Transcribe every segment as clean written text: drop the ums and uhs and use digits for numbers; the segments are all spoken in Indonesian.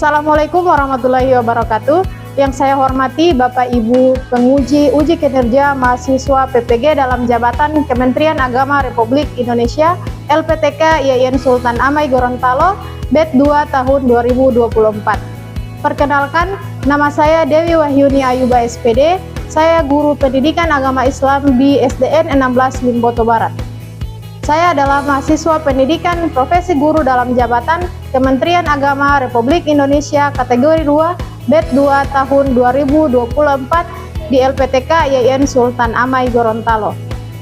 Assalamualaikum warahmatullahi wabarakatuh. Yang saya hormati Bapak Ibu penguji uji kinerja mahasiswa PPG dalam jabatan Kementerian Agama Republik Indonesia LPTK YIN Sultan Amai Gorontalo BED 2 tahun 2024. Perkenalkan, nama saya Dewi Wahyuni Ayuba SPD. Saya guru pendidikan agama Islam di SDN 16 Limboto Barat. Saya adalah mahasiswa pendidikan profesi guru dalam jabatan Kementerian Agama Republik Indonesia kategori 2 BED 2 tahun 2024 di LPTK YIN Sultan Amai Gorontalo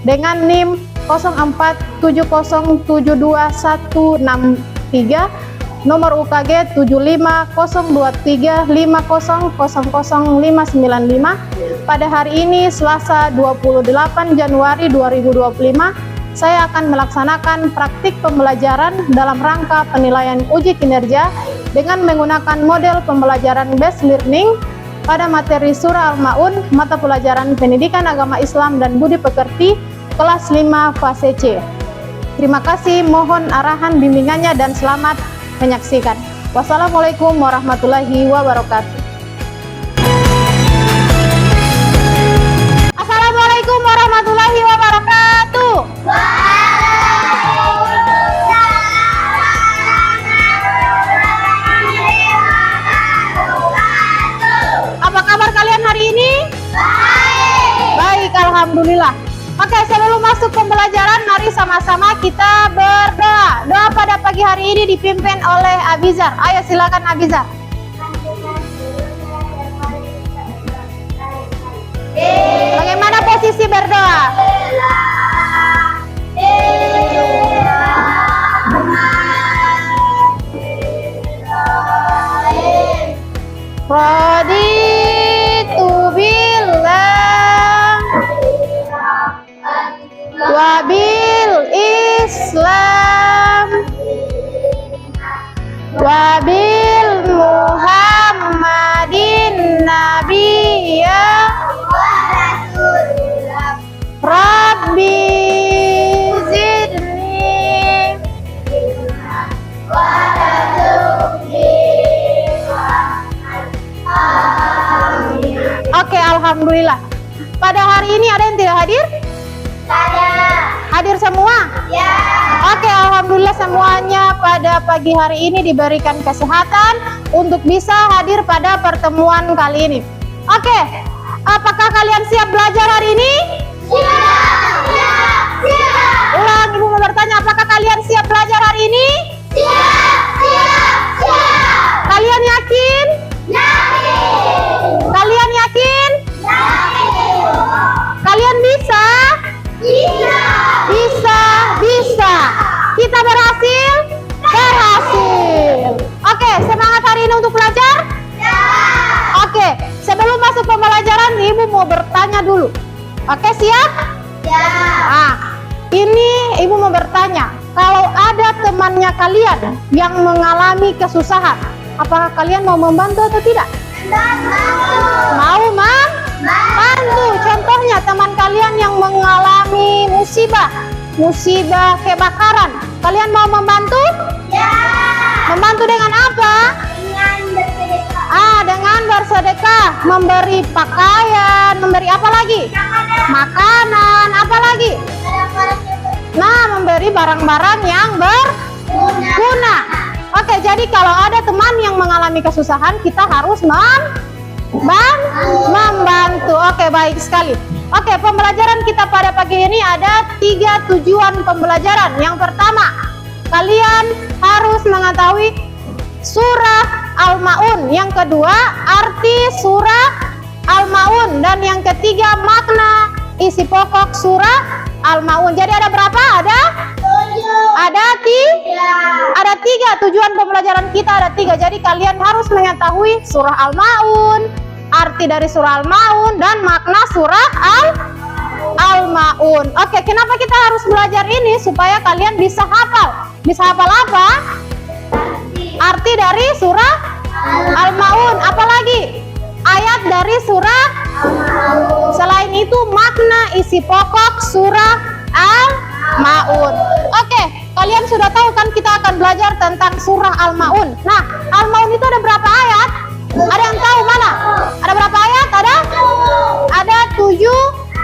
dengan NIM 047072163, nomor UKG 750235000595. Pada hari ini Selasa 28 Januari 2025, saya akan melaksanakan praktik pembelajaran dalam rangka penilaian uji kinerja dengan menggunakan model pembelajaran based learning pada materi Surah Al-Ma'un, mata pelajaran pendidikan agama Islam dan budi pekerti kelas 5 fase C. Terima kasih, mohon arahan bimbingannya dan selamat menyaksikan. Wassalamualaikum warahmatullahi wabarakatuh. Assalamualaikum warahmatullahi wabarakatuh. Apa kabar kalian hari ini? Baik, alhamdulillah. Oke, sebelum masuk pembelajaran, mari sama-sama kita berdoa. Doa pada pagi hari ini dipimpin oleh Abizar. Ayo silakan Abizar. Bagaimana posisi berdoa? Raditu billah wa bil Islam wa bil Muhammadin nabiyya Rabbi zidni Oke, alhamdulillah. Pada hari ini ada yang tidak hadir? Ada. Hadir semua? Ya. Oke, alhamdulillah semuanya pada pagi hari ini diberikan kesehatan untuk bisa hadir pada pertemuan kali ini. Oke, apakah kalian siap belajar hari ini? Siap. Ulang, Ibu mau bertanya, apakah kalian siap belajar hari ini? Siap. Kalian yakin? Kalian yakin? Kalian bisa? Bisa. Kita berhasil? Berhasil. Oke, semangat hari ini untuk belajar? Ya. Oke, sebelum masuk pembelajaran, Ibu mau bertanya dulu. Oke, siap? Ya. Ini Ibu mau bertanya, kalau ada temannya kalian yang mengalami kesusahan, apakah kalian mau membantu atau tidak? Mau membantu. Contohnya teman kalian yang mengalami musibah kebakaran, kalian mau membantu? Ya. Membantu dengan apa? Dengan bersedekah. Dengan bersedekah, memberi pakaian, memberi apa lagi? Makanan, apa lagi? Nah, memberi barang-barang yang berguna. Oke, jadi kalau ada teman yang mengalami kesusahan, kita harus membantu. Oke, baik sekali. Oke, pembelajaran kita pada pagi ini ada 3 tujuan pembelajaran. Yang pertama, kalian harus mengetahui surah Al-Ma'un. Yang kedua, arti surah Al-Ma'un. Dan yang ketiga, makna isi pokok surah Al-Ma'un. Jadi ada berapa? Ada tiga tujuan pembelajaran kita, ada 3. Jadi kalian harus mengetahui surah Al-Ma'un, arti dari surah Al-Ma'un, dan makna surah Al-Ma'un. Oke, kenapa kita harus belajar ini? Supaya kalian bisa hafal. Bisa hafal apa? Arti dari surah Al-Ma'un. Apalagi? Ayat dari surah Al-Ma'un. Selain itu makna isi pokok surah Al-Ma'un. Oke, kalian sudah tahu kan kita akan belajar tentang surah Al-Maun. Nah, Al-Maun itu ada berapa ayat? Ada yang tahu mana? Ada berapa ayat? Ada 7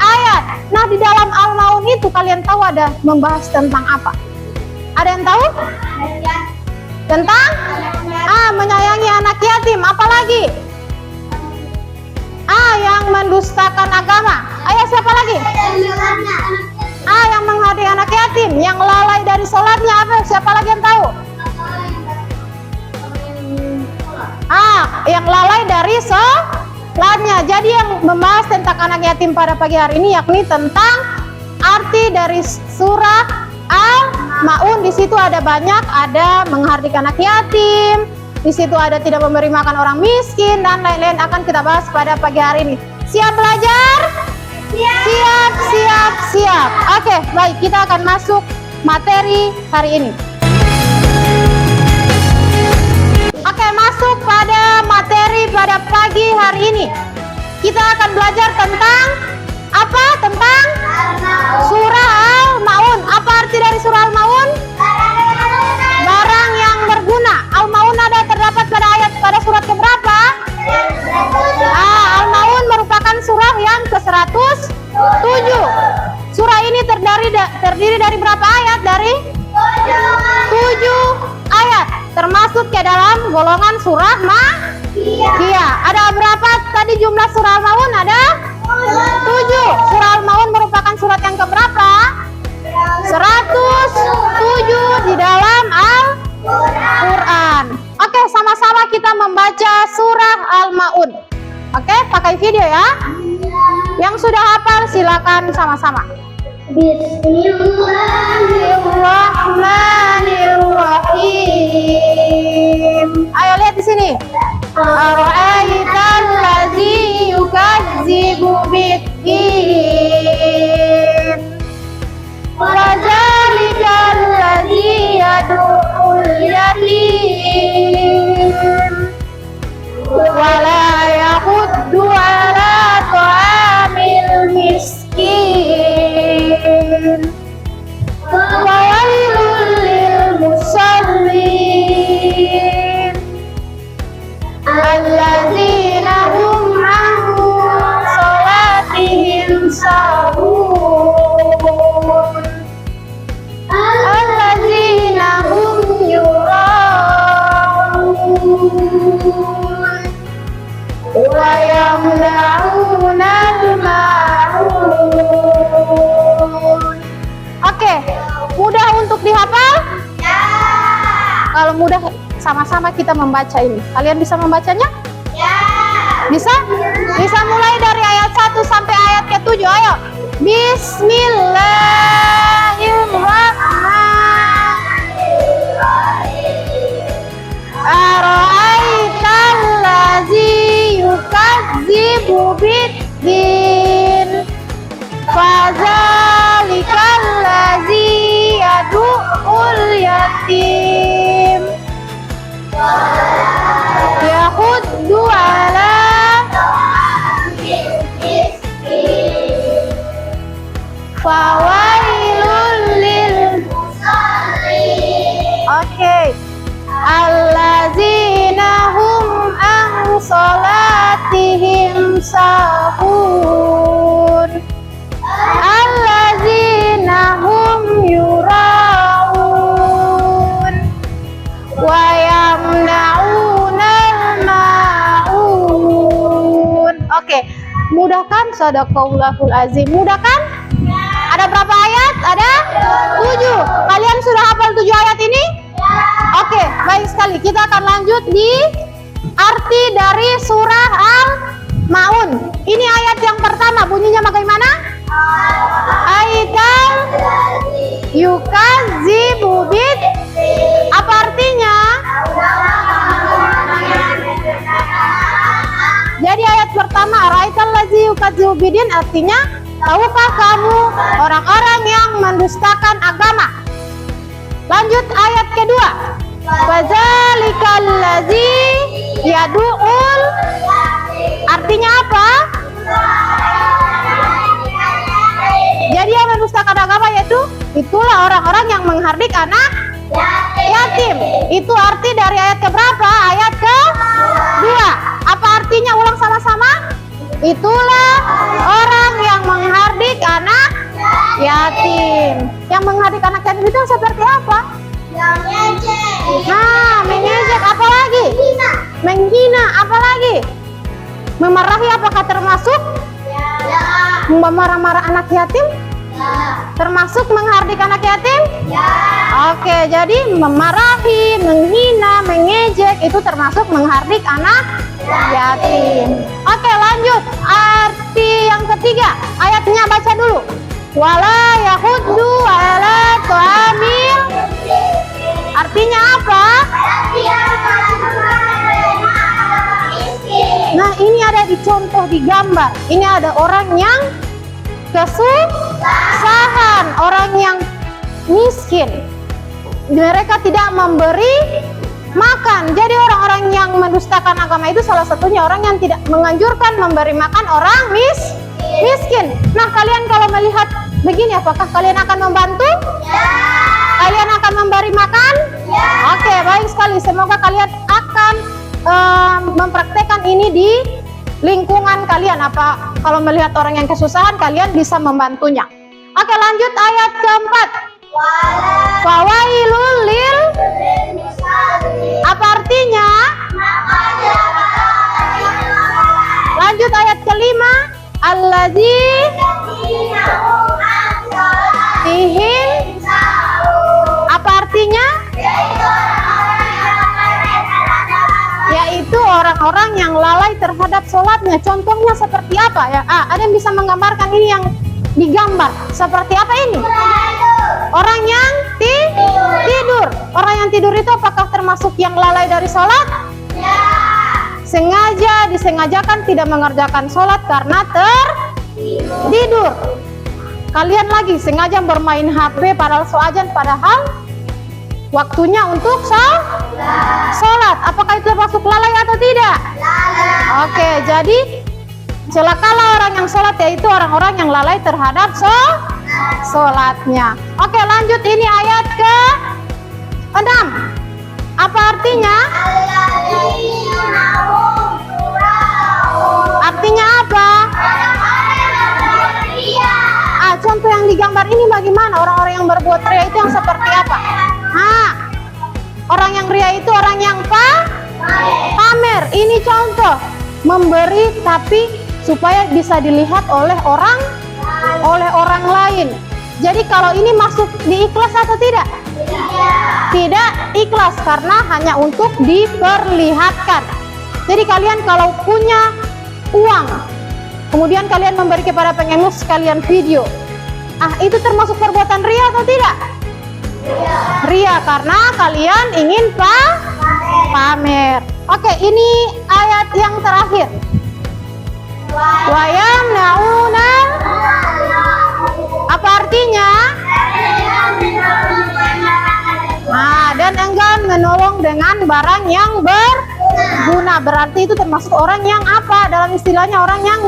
ayat. Nah, di dalam Al-Maun itu kalian tahu ada membahas tentang apa? Ada yang tahu? Tentang menyayangi anak yatim. Apalagi? Yang mendustakan agama. Ayo, siapa lagi? Yang menghargai anak yatim, yang lalai dari sholatnya. Apa? Siapa lagi yang tahu? Yang lalai dari sholatnya. Jadi yang membahas tentang anak yatim pada pagi hari ini yakni tentang arti dari surah Al-Maun. Di situ ada banyak, ada menghargai anak yatim, di situ ada tidak memberi makan orang miskin, dan lain-lain akan kita bahas pada pagi hari ini. Siap belajar? Siap. Oke, baik, kita akan masuk materi hari ini. Oke, masuk pada materi pada pagi hari ini. Kita akan belajar tentang apa? Tentang surah Al-Maun. Apa arti dari surah Al-Maun? Barang yang berguna. Al-Maun ada terdapat pada surat keberapa? Al-Maun merupakan surah yang ke-107. Surah ini terdiri dari berapa ayat? Dari 7 ayat, termasuk ke dalam golongan surah Makkiyah. Ada berapa tadi jumlah surah Al-Maun? Ada 7. Surah Al-Maun merupakan surat yang keberapa? 107 di dalam Al-Quran. Oke, sama-sama kita membaca surah Al-Maun. Oke, pakai video ya. Yang sudah hafal silakan sama-sama. Bismillahirrahmanirrahim. Ayo lihat di sini. Ara'aital ladzi yukadzibu bid-din. Fadzalikal ladzi yad'ul yatim. Wala yahuddu ala ta'amil miskin. Fawailul lil musallin alladzina hum an salatihim sahun alladzina hum yura'un wa yamna'una al-ma'un. Oke, mudah untuk dihafal? Ya. Kalau mudah, sama-sama kita membaca ini. Kalian bisa membacanya? Ya. Bisa? Bisa mulai dari ayat 1 sampai ayat ke-7. Ayo. Bismillahirrahmanirrahim. Ara'aital ladzi yukadzibu bid-din. Fadzalikal ladzi yad'ul yatim. Yahuddu ala fawailul lil musallin. Oke. Alladzina hum an salatihim sahun. Alladzina hum yura'un wa yamna'unal ma'un. Oke, mudah kan? Shadaqallahul azim. Mudah kan? Ada berapa ayat? Ada 7. Kalian sudah hafal 7 ayat ini? Oke, baik sekali. Kita akan lanjut di arti dari surah Al-Maun. Ini ayat yang pertama, bunyinya bagaimana? Aital yukadzibu bid. Apa artinya? Jadi ayat pertama, Aital ladzi yukadzibu bidin, artinya tahukah kamu orang-orang yang mendustakan agama? Lanjut ayat kedua. Fadzalikal ladzi yad'ul. Artinya apa? Jadi yang mendustakan agama yaitu itulah orang-orang yang menghardik anak yatim. Itu arti dari ayat keberapa? Ayat ke-2. Apa artinya? Ulang sama-sama. Itulah orang yang menghardik anak yatim. Yang menghardik anak yatim itu seperti apa? Nah, mengejek. Apa lagi? Menghina. Apa lagi? Memarahi. Apakah termasuk? Memarah-marah anak yatim? Termasuk menghardik anak yatim? Oke, jadi memarahi, menghina, mengejek itu termasuk menghardik anak yatim. Oke, lanjut. Arti yang ketiga, ayatnya baca dulu. Wala yahuddu ala ta'amil. Artinya apa? Nah, ini ada di contoh, di gambar. Ini ada orang yang kesusahan, orang yang miskin. Mereka tidak memberi makan. Jadi orang-orang yang mendustakan agama itu salah satunya orang yang tidak menganjurkan memberi makan orang miskin. Nah, kalian kalau melihat begini, apakah kalian akan membantu? Kalian akan memberi makan? Oke, baik sekali. Semoga kalian akan mempraktekkan ini di lingkungan kalian. Apa kalau melihat orang yang kesusahan, kalian bisa membantunya. Oke, lanjut ayat keempat. Fawailul lil. Apa artinya? Lanjut ayat kelima. Allazi fihim. Apa artinya? Yaitu orang-orang yang lalai terhadap sholatnya. Contohnya seperti apa ya? Ada yang bisa menggambarkan ini yang digambar? Seperti apa ini? Orang yang tidur. Orang yang tidur itu apakah termasuk yang lalai dari sholat? Sengaja, disengajakan tidak mengerjakan sholat karena tertidur. Kalian lagi sengaja bermain HP padahal padahal waktunya untuk sholat. Apakah itu termasuk lalai atau tidak? Oke, jadi celakalah orang yang sholat, yaitu orang-orang yang lalai terhadap sholatnya. Oke, lanjut. Ini ayat ke-6. Apa artinya? Artinya apa? Contoh yang digambar ini bagaimana? Orang-orang yang berbuat ria itu yang seperti apa? Orang yang ria itu orang yang pamer. Ini contoh memberi tapi supaya bisa dilihat oleh orang lain. Jadi kalau ini masuk di ikhlas atau tidak? Tidak ikhlas karena hanya untuk diperlihatkan. Jadi kalian kalau punya uang, kemudian kalian memberi kepada pengemis sekalian video, itu termasuk perbuatan ria atau tidak? Ria karena kalian ingin pamer. Oke, ini ayat yang terakhir. Wa yamnauna. Apa artinya? Dan enggan menolong dengan barang yang berguna. Berarti itu termasuk orang yang apa? Dalam istilahnya orang yang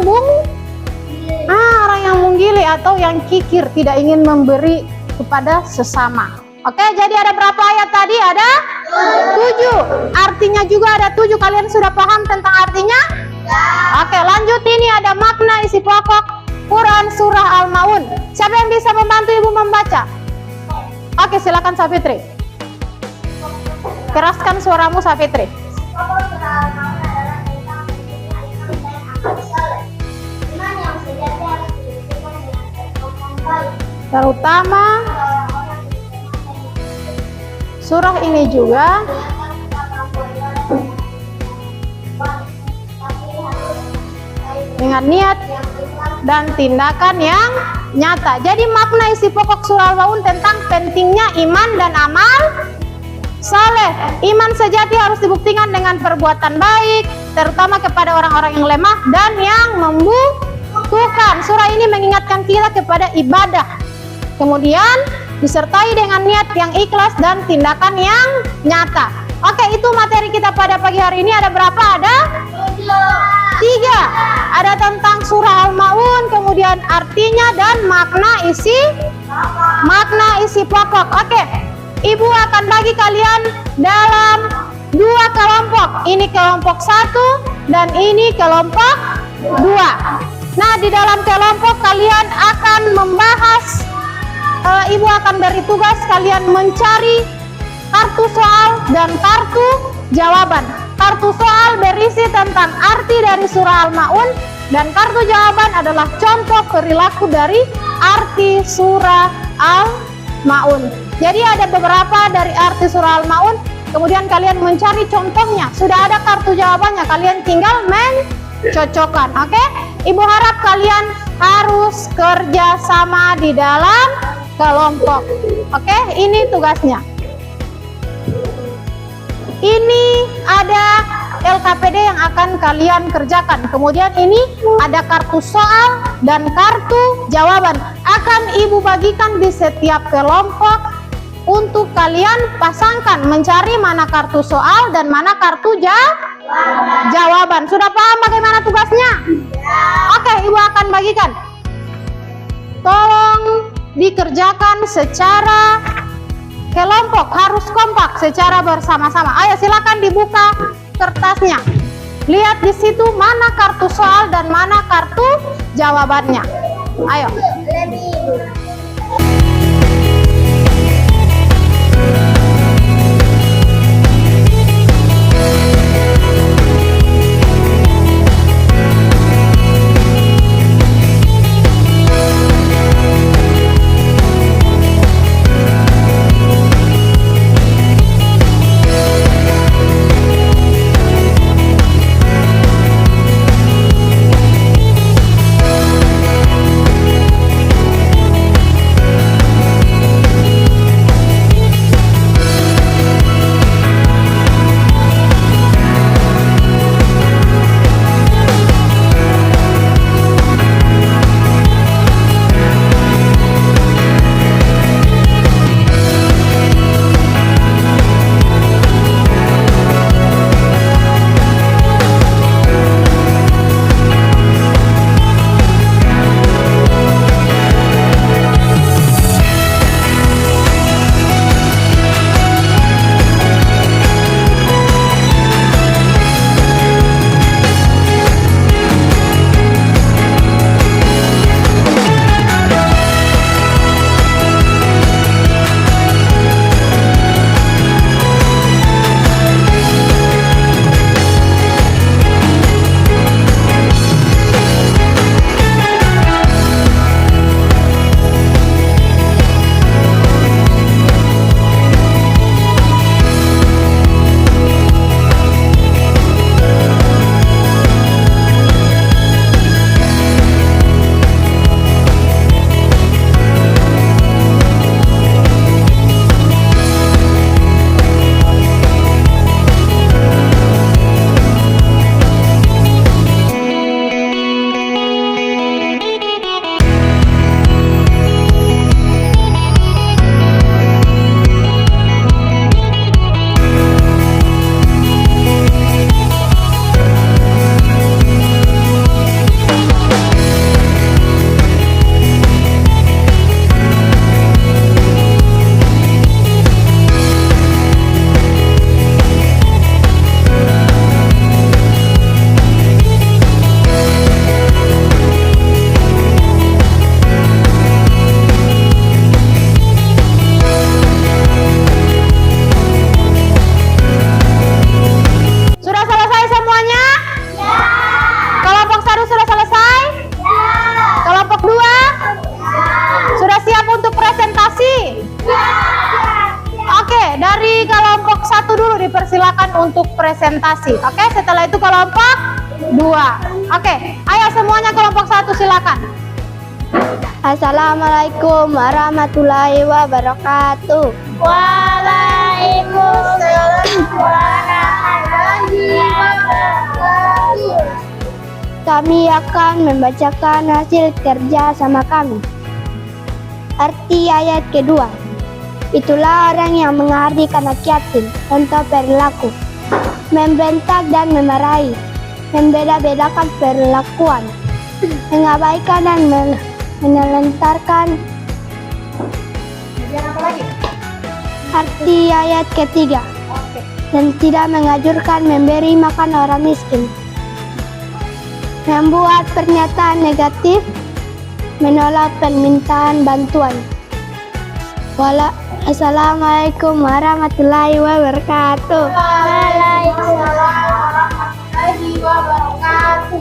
orang yang menggili atau yang kikir, tidak ingin memberi kepada sesama. Oke, jadi ada berapa ayat tadi? Ada 7. Artinya juga ada 7. Kalian sudah paham tentang artinya? Oke, lanjut. Ini ada makna isi pokok Quran surah Al-Maun. Siapa yang bisa membantu ibu membaca? Oke, silakan Safitri. Keraskan suaramu Safitri. Terutama surah ini juga dengan niat dan tindakan yang nyata. Jadi makna isi pokok surah Al-Maun tentang pentingnya iman dan amal saleh. Iman sejati harus dibuktikan dengan perbuatan baik, terutama kepada orang-orang yang lemah dan yang membutuhkan. Surah ini mengingatkan kita kepada ibadah, kemudian disertai dengan niat yang ikhlas dan tindakan yang nyata. Oke, itu materi kita pada pagi hari ini. Ada berapa? Ada 3. Ada tentang surah Al-Maun, kemudian artinya dan makna isi pokok. Oke, Ibu akan bagi kalian dalam 2 kelompok. Ini kelompok 1 dan ini kelompok 2. Nah, di dalam kelompok kalian akan membahas, Ibu akan beri tugas kalian mencari kartu soal dan kartu jawaban. Kartu soal berisi tentang arti dari surah Al-Maun dan kartu jawaban adalah contoh perilaku dari arti surah Al-Maun. Jadi ada beberapa dari arti surah Al-Maun, kemudian kalian mencari contohnya. Sudah ada kartu jawabannya, kalian tinggal mencocokkan. Oke? Ibu harap kalian harus kerja sama di dalam kelompok. Oke? Ini tugasnya. Ini ada LKPD yang akan kalian kerjakan. Kemudian ini ada kartu soal dan kartu jawaban. Akan Ibu bagikan di setiap kelompok untuk kalian pasangkan, mencari mana kartu soal dan mana kartu jawaban. Sudah paham bagaimana tugasnya? Oke, Ibu akan bagikan. Tolong dikerjakan secara kelompok, harus kompak secara bersama-sama. Ayo silakan dibuka kertasnya. Lihat di situ mana kartu soal dan mana kartu jawabannya. Ayo. dipersilakan untuk presentasi. Oke, setelah itu kelompok 2. Oke, ayo semuanya kelompok 1 silakan. Assalamualaikum warahmatullahi wabarakatuh. Waalaikumsalam warahmatullahi wabarakatuh. Kami akan membacakan hasil kerja sama kami. Arti ayat kedua. Itulah orang yang menghardik anak yatim. Contoh perilaku: membentak dan memarahi, membeda-bedakan perlakuan, mengabaikan dan menelantarkan Kemudian apa lagi? Arti ayat ketiga. Oke. Dan tidak mengajurkan memberi makan orang miskin. Membuat pernyataan negatif, menolak permintaan bantuan. Assalamualaikum warahmatullahi wabarakatuh. Waalaikumsalam warahmatullahi wabarakatuh.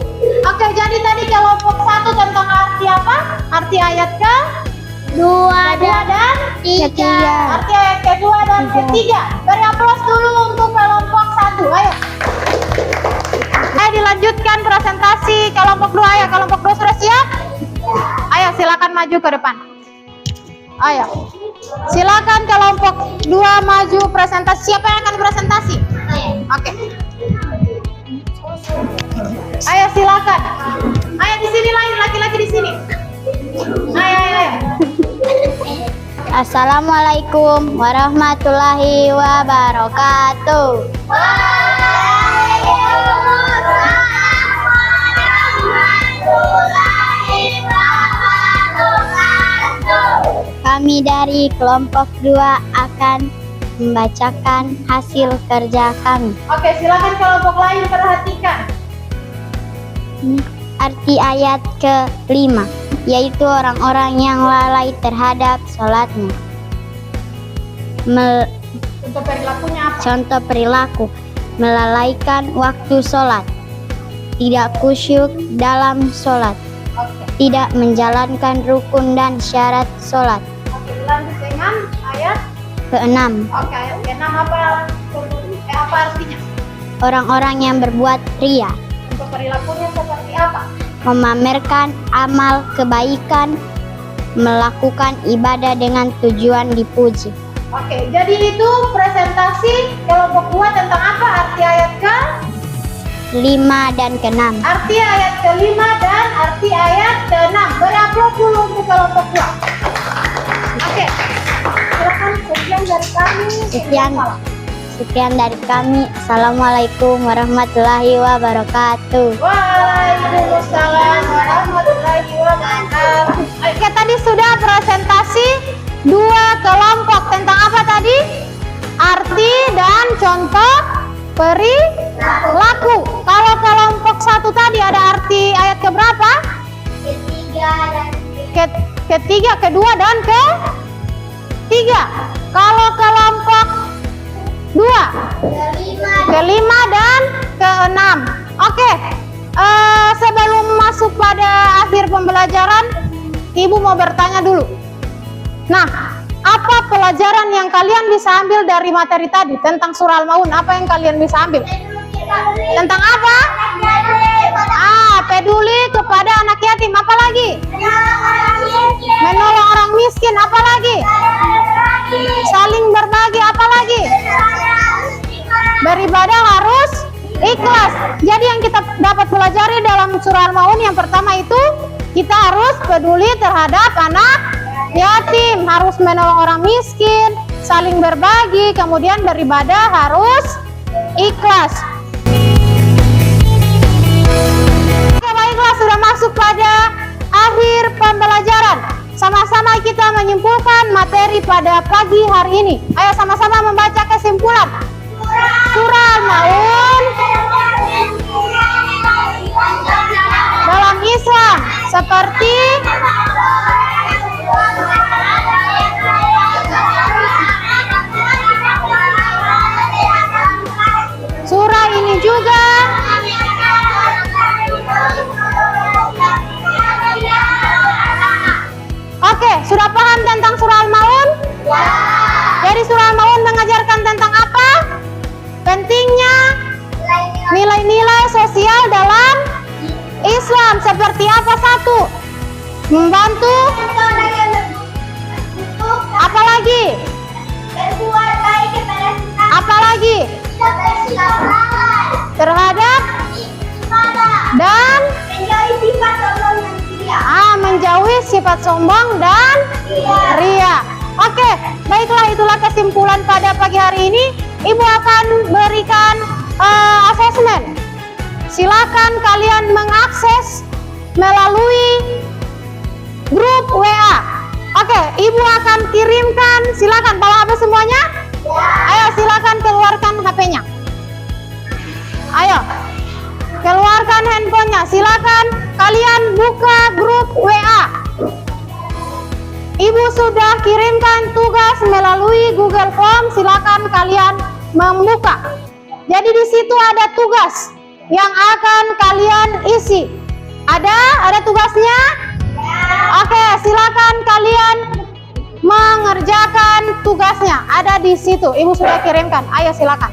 Oke, jadi tadi kelompok 1 tentang arti apa? Arti ayat kedua dan Ketiga. Arti ayat kedua dan ketiga. Beri aplaus dulu untuk kelompok 1. Ayo. Ayo dilanjutkan presentasi kelompok 2 ya. Kelompok 2 sudah siap? Ayo silakan maju ke depan. Ayo. Silakan kelompok 2 maju presentasi. Siapa yang akan presentasi? Oke. Ayo silakan. Ayo di sini lain laki-laki di sini. Ayo. Assalamualaikum warahmatullahi wabarakatuh. Kami dari kelompok 2 akan membacakan hasil kerja kami. Oke, silakan kelompok lain perhatikan. Arti ayat ke-5, yaitu orang-orang yang lalai terhadap sholatnya. Untuk perilakunya apa? Contoh perilaku, melalaikan waktu sholat, tidak khusyuk dalam sholat, Oke. tidak menjalankan rukun dan syarat sholat. Oke, lanjut dengan ayat ke-6, Oke, ayat ke-6 apa artinya? orang-orang yang berbuat ria, Untuk perilakunya seperti apa? memamerkan amal kebaikan, melakukan ibadah dengan tujuan dipuji. Oke, jadi itu presentasi kelompok 2 tentang apa? Arti ayat ke-5 dan ke-6. Arti ayat ke-5 dan arti ayat ke-6. Beri aplaus dulu untuk kelompok 2. Oke. Silakan sekian dari kami. Sekian dari kami. Assalamualaikum warahmatullahi wabarakatuh. Waalaikumsalam warahmatullahi wabarakatuh. Oke, tadi sudah presentasi 2 kelompok tentang apa tadi? Arti dan contoh perilaku. Kalau kelompok 1 tadi ada arti ayat keberapa? Ketiga, kedua dan ketiga. Kalau kelompok 2 kelima dan keenam. Oke, sebelum masuk pada akhir pembelajaran, Ibu mau bertanya dulu. Nah, apa pelajaran yang kalian bisa ambil dari materi tadi tentang surah Al-Maun? Apa yang kalian bisa ambil? Tentang apa? Peduli kepada anak yatim. Apa lagi? Menolong orang miskin. Apa lagi? Saling berbagi. Apa lagi? Beribadah harus ikhlas. Jadi yang kita dapat pelajari dalam surah Al-Maun yang pertama itu kita harus peduli terhadap anak yatim, harus menolong orang miskin, saling berbagi, kemudian beribadah harus ikhlas. Oke, baiklah, sudah masuk pada akhir pembelajaran. Sama-sama kita menyimpulkan materi pada pagi hari ini. Ayo sama-sama membaca kesimpulan. Surah Al-Maun dalam Islam seperti surah ini juga Oke, sudah paham tentang surah Al-Maun? Jadi surah Al-Maun mengajarkan tentang apa? Pentingnya nilai-nilai sosial dalam Islam. Seperti apa? 1, membantu. Apalagi? Apalagi? Terhadap dan menjauhi sifat sombong dan ria. Oke, baiklah, itulah kesimpulan pada pagi hari ini. Ibu akan berikan asesmen. Silakan kalian mengakses melalui grup WA. Oke, Ibu akan kirimkan Silakan bawa HP semuanya. Ayo silakan keluarkan HP-nya. Ayo keluarkan handphonenya. Silakan kalian buka grup WA. Ibu sudah kirimkan tugas melalui Google Form. Silakan kalian membuka. Jadi di situ ada tugas yang akan kalian isi. Ada tugasnya? Oke, silakan kalian mengerjakan tugasnya. Ada di situ. Ibu sudah kirimkan. Ayo silakan.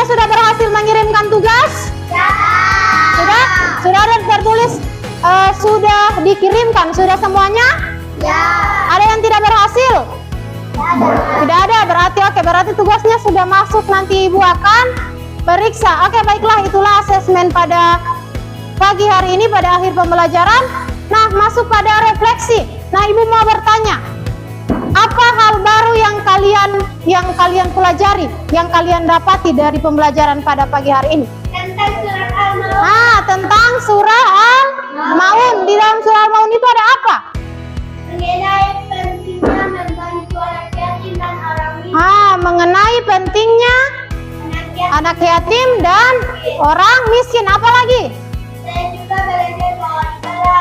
Sudah berhasil mengirimkan tugas? Ya. Sudah ada tertulis sudah dikirimkan? Sudah semuanya? Ya. Ada yang tidak berhasil? Tidak ada. Berarti tugasnya sudah masuk. Nanti ibu akan periksa. Oke, baiklah, itulah asesmen pada pagi hari ini, pada akhir pembelajaran. Nah, masuk pada refleksi. Nah, ibu mau bertanya, apa hal baru yang kalian pelajari, yang kalian dapati dari pembelajaran pada pagi hari ini? Tentang surah Al-Maun. Tentang surah Al-Maun. Di dalam surah Al-Maun itu ada apa? Mengenai pentingnya membantu anak yatim dan orang miskin. Mengenai pentingnya anak yatim dan orang miskin. Apa lagi? Saya juga belajar bahwa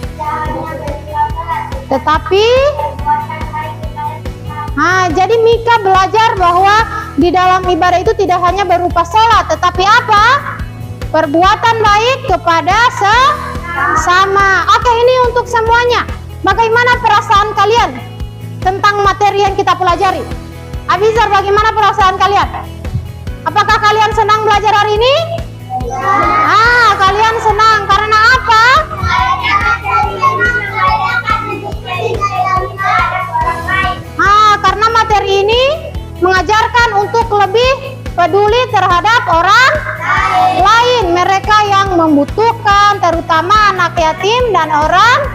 ibadah tidak hanya beribadah, Tetapi perbuatan baik kepada sesama. jadi Mika belajar bahwa di dalam ibadah itu tidak hanya berupa sholat, tetapi apa? Perbuatan baik kepada sesama. Oke, ini untuk semuanya. Bagaimana perasaan kalian tentang materi yang kita pelajari? Abizar, bagaimana perasaan kalian? Apakah kalian senang belajar hari ini? Kalian senang karena apa? Karena materi ini mengajarkan untuk lebih peduli terhadap orang lain, mereka yang membutuhkan, terutama anak yatim dan orang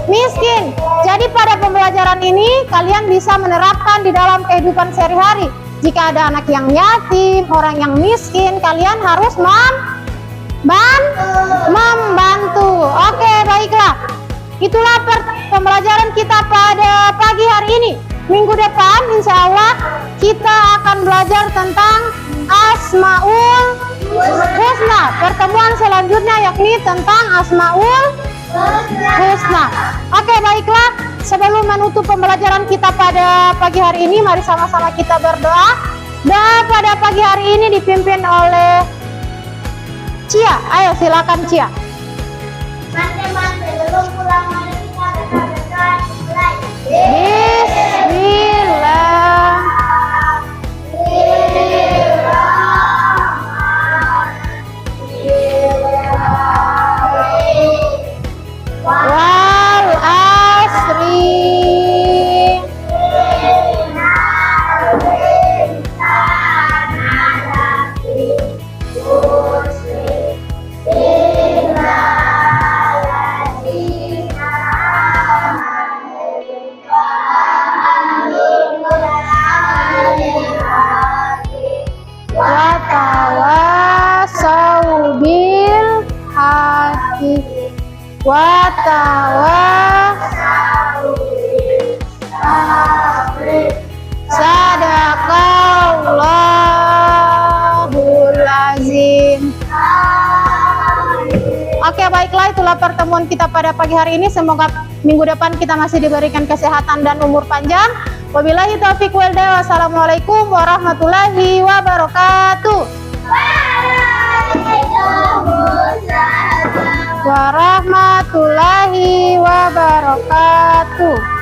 miskin. Jadi pada pembelajaran ini kalian bisa menerapkan di dalam kehidupan sehari-hari. Jika ada anak yang yatim, orang yang miskin, kalian harus membantu. Oke, baiklah. Itulah pembelajaran kita pada pagi hari ini. Minggu depan insya Allah kita akan belajar tentang Asmaul Husna. Pertemuan selanjutnya yakni tentang Asmaul Husna. Oke, baiklah. Sebelum menutup pembelajaran kita pada pagi hari ini, mari sama-sama kita berdoa. Dan pada pagi hari ini dipimpin oleh Cia. Ayo silakan Cia. Teman-teman, sebelum pulang mari kita berdoa dimulai. Bismillah. Wal asri. wa sadaqallahul azim. Oke, baiklah, itulah pertemuan kita pada pagi hari ini. Semoga minggu depan kita masih diberikan kesehatan dan umur panjang. Wabillahi taufiq wal hidayah. Wassalamualaikum warahmatullahi wabarakatuh. Warahmatullahi wabarakatuh.